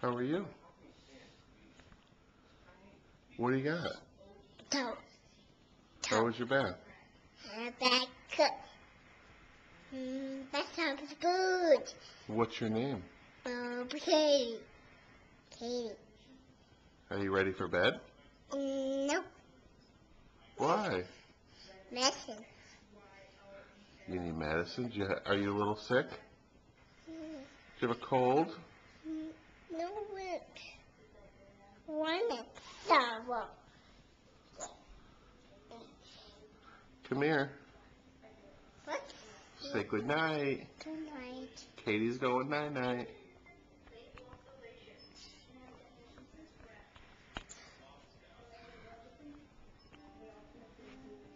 How are you? What do you got? Toe. How was your bath? Back good. That sounds good. What's your name? Katie. Katie. Are you ready for bed? Nope. Why? Medicine. You need medicine? Are you a little sick? Do you have a cold? No, it. One sorrow. Come here. What? Say good night. Good night. Katie's going night night.